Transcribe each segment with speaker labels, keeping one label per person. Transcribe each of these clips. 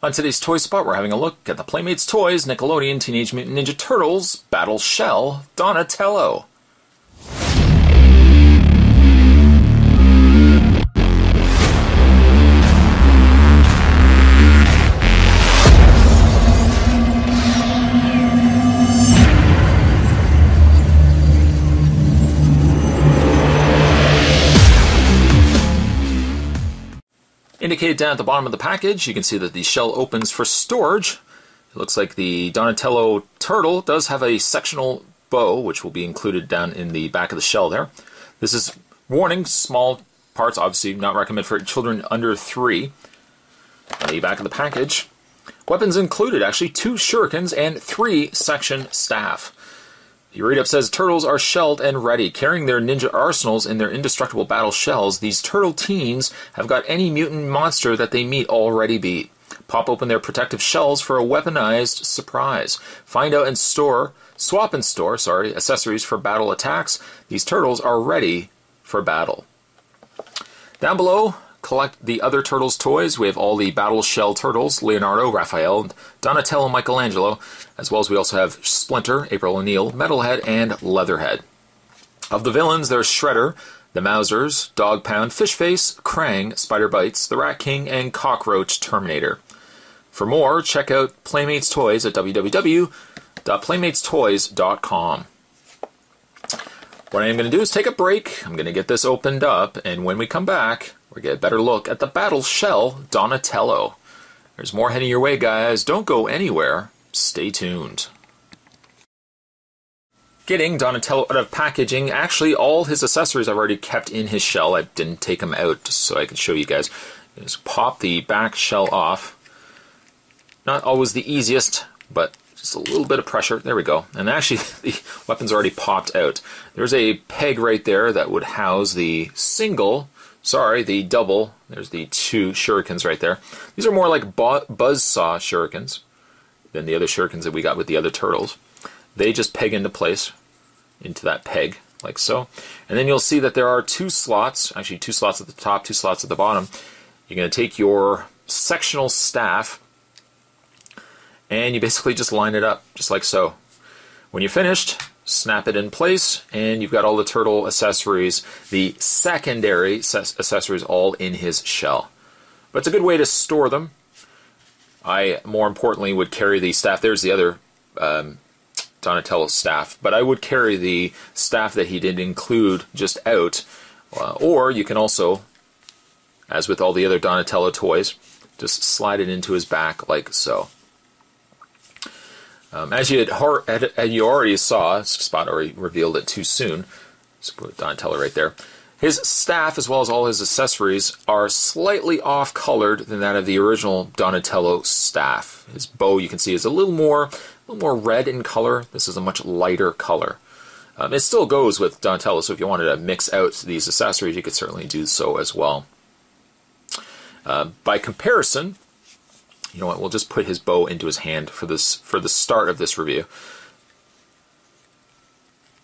Speaker 1: On today's Toy Spot, we're having a look at the Playmates Toys Nickelodeon Teenage Mutant Ninja Turtles Battle Shell Donatello. Indicated down at the bottom of the package, you can see that the shell opens for storage. It looks like the Donatello turtle does have a sectional bow, which will be included down in the back of the shell there. This is warning, small parts, obviously not recommended for children under 3. On the back of the package, weapons included, actually 2 shurikens and 3 section staff. The read-up says, turtles are shelled and ready. Carrying their ninja arsenals in their indestructible battle shells, these turtle teens have got any mutant monster that they meet already beat. Pop open their protective shells for a weaponized surprise. Find out and swap and store accessories for battle attacks. These turtles are ready for battle. Down below, collect the other Turtles toys. We have all the Battle Shell Turtles, Leonardo, Raphael, Donatello, Michelangelo, as well as we also have Splinter, April O'Neil, Metalhead, and Leatherhead. Of the villains, there's Shredder, the Mousers, Dog Pound, Fishface, Krang, Spider Bites, the Rat King, and Cockroach Terminator. For more, check out Playmates Toys at www.playmatestoys.com. What I am going to do is take a break. I'm going to get this opened up, and when we come back, we'll get a better look at the Battle Shell Donatello. There's more heading your way, guys. Don't go anywhere. Stay tuned. Getting Donatello out of packaging. Actually, all his accessories I've already kept in his shell. I didn't take them out just so I could show you guys. Just pop the back shell off. Not always the easiest, but just a little bit of pressure. There we go. And actually, the weapon's already popped out. There's a peg right there that would house the the double. There's the 2 shurikens right there. These are more like buzzsaw shurikens than the other shurikens that we got with the other turtles. They just peg into place, into that peg, like so. And then you'll see that there are 2 slots, actually 2 slots at the top, 2 slots at the bottom. You're going to take your sectional staff, and you basically just line it up, just like so. When you're finished, snap it in place, and you've got all the turtle accessories, the secondary accessories, all in his shell. But it's a good way to store them. I, more importantly, would carry the staff. There's the other Donatello staff, but I would carry the staff that he did include just out, or you can also, as with all the other Donatello toys, just slide it into his back like so. As you already saw, Spot already revealed it too soon. Let's put Donatello right there. His staff, as well as all his accessories, are slightly off-colored than that of the original Donatello staff. His bow, you can see, is a little more red in color. This is a much lighter color. It still goes with Donatello, so if you wanted to mix out these accessories, you could certainly do so as well. By comparison, you know what, we'll just put his bow into his hand for the start of this review.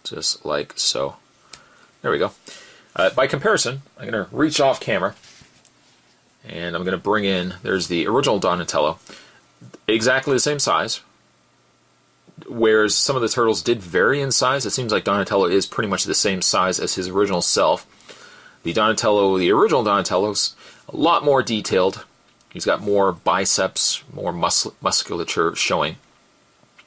Speaker 1: Just like so. There we go. By comparison, I'm going to reach off camera, and I'm going to bring in, there's the original Donatello, exactly the same size, whereas some of the turtles did vary in size. It seems like Donatello is pretty much the same size as his original self. The original Donatello's a lot more detailed. He's got more biceps, more musculature showing.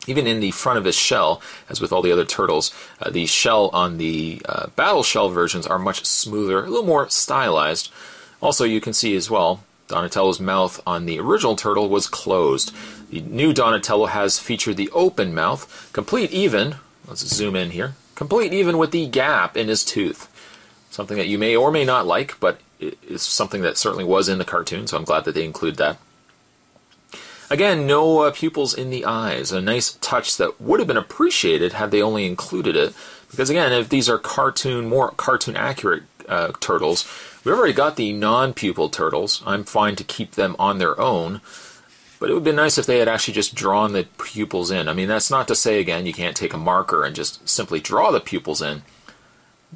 Speaker 1: Even in the front of his shell, as with all the other turtles, the shell on the Battle Shell versions are much smoother, a little more stylized. Also, you can see as well, Donatello's mouth on the original turtle was closed. The new Donatello has featured the open mouth, complete even, let's zoom in here, complete even with the gap in his tooth. Something that you may or may not like, but it's something that certainly was in the cartoon, so I'm glad that they include that. Again, no pupils in the eyes. A nice touch that would have been appreciated had they only included it. Because again, if these are more cartoon accurate turtles, we've already got the non-pupil turtles. I'm fine to keep them on their own. But it would be nice if they had actually just drawn the pupils in. I mean, that's not to say, again, you can't take a marker and just simply draw the pupils in.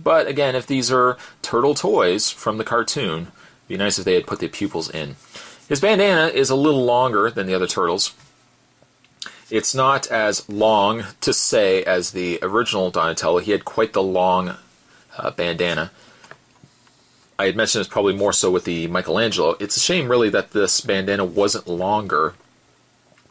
Speaker 1: But again, if these are turtle toys from the cartoon, it'd be nice if they had put the pupils in. His bandana is a little longer than the other turtles. It's not as long to say as the original Donatello. He had quite the long bandana. I had mentioned it's probably more so with the Michelangelo. It's a shame, really, that this bandana wasn't longer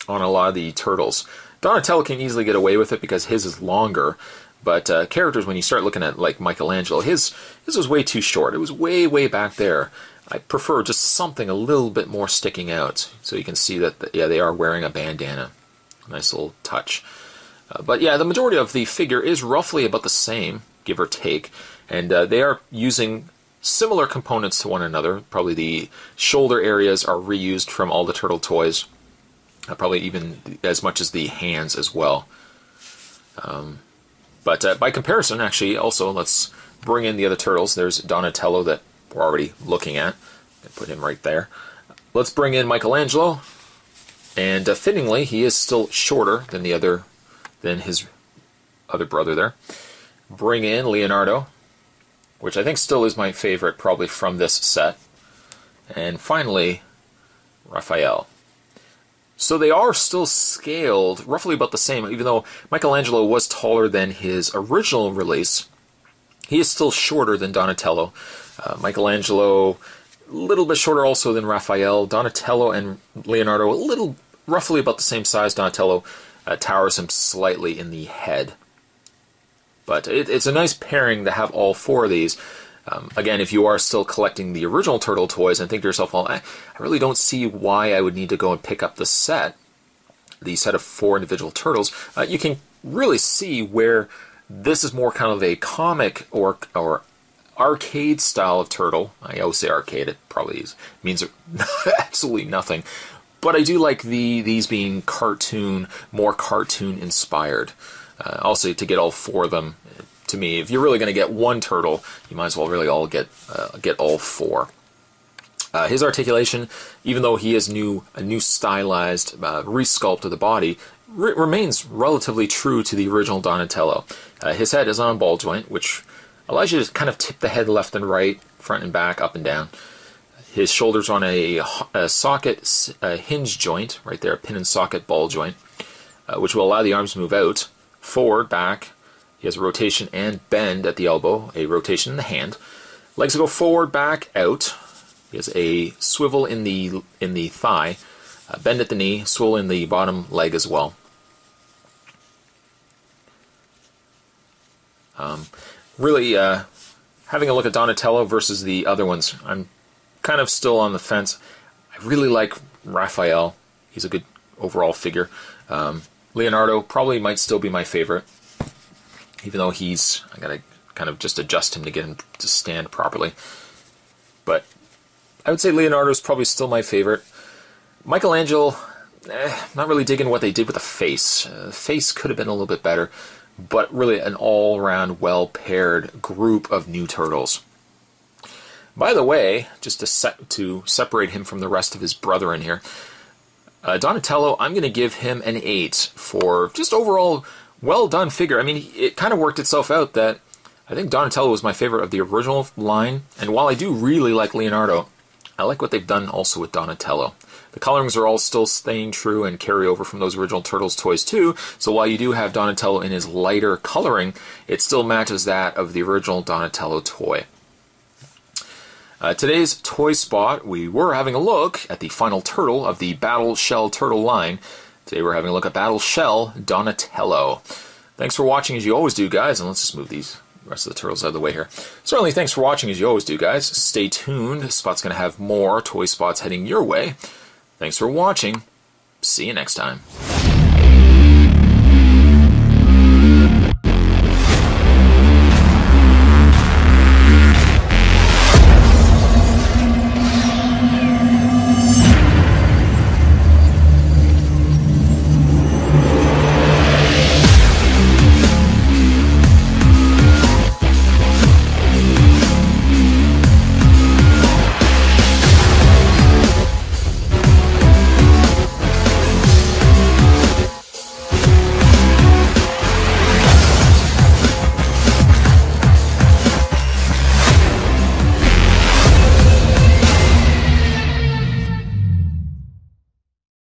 Speaker 1: on a lot of the turtles. Donatello can easily get away with it because his is longer, but characters, when you start looking at, like, Michelangelo, his was way too short. It was way, way back there. I prefer just something a little bit more sticking out, so you can see that, yeah, they are wearing a bandana. Nice little touch. But yeah, the majority of the figure is roughly about the same, give or take, and they are using similar components to one another. Probably the shoulder areas are reused from all the turtle toys. Probably even as much as the hands as well. But by comparison, actually, also, let's bring in the other turtles. There's Donatello that we're already looking at. Put him right there. Let's bring in Michelangelo. And fittingly, he is still shorter than his other brother there. Bring in Leonardo, which I think still is my favorite, probably from this set. And finally, Raphael. So they are still scaled roughly about the same, even though Michelangelo was taller than his original release. He is still shorter than Donatello. Michelangelo, a little bit shorter also than Raphael. Donatello and Leonardo, roughly about the same size. Donatello towers him slightly in the head. But it's a nice pairing to have all four of these. Again, if you are still collecting the original Turtle toys and think to yourself, well, I really don't see why I would need to go and pick up the set of 4 individual Turtles, you can really see where this is more kind of a comic or arcade style of Turtle. I always say arcade, it probably means absolutely nothing. But I do like these being more cartoon inspired. Also, to get all 4 of them, to me, if you're really going to get one turtle, you might as well really all get all 4. His articulation, even though he is a new stylized resculpt of the body, remains relatively true to the original Donatello. His head is on a ball joint, which allows you to kind of tip the head left and right, front and back, up and down. His shoulders on a socket hinge joint, right there, a pin and socket ball joint, which will allow the arms to move out, forward, back. He has a rotation and bend at the elbow, a rotation in the hand. Legs go forward, back, out. He has a swivel in the thigh, bend at the knee, swivel in the bottom leg as well. Really, having a look at Donatello versus the other ones, I'm kind of still on the fence. I really like Raphael. He's a good overall figure. Leonardo probably might still be my favorite, even though I gotta kind of just adjust him to get him to stand properly. But I would say Leonardo's probably still my favorite. Michelangelo, not really digging what they did with the face. The face could have been a little bit better, but really an all-around well-paired group of new turtles. By the way, just to separate him from the rest of his brethren here, Donatello, I'm going to give him an 8 for just overall well-done figure. I mean, it kind of worked itself out that I think Donatello was my favorite of the original line, and while I do really like Leonardo, I like what they've done also with Donatello. The colorings are all still staying true and carry over from those original Turtles toys too, so while you do have Donatello in his lighter coloring, it still matches that of the original Donatello toy. Today's Toy Spot, we were having a look at the final turtle of the Battle Shell Turtle line. Today we're having a look at Battle Shell Donatello. Thanks for watching as you always do, guys, and let's just move these rest of the turtles out of the way here. Certainly, thanks for watching as you always do, guys. Stay tuned. Spot's going to have more Toy Spots heading your way. Thanks for watching. See you next time.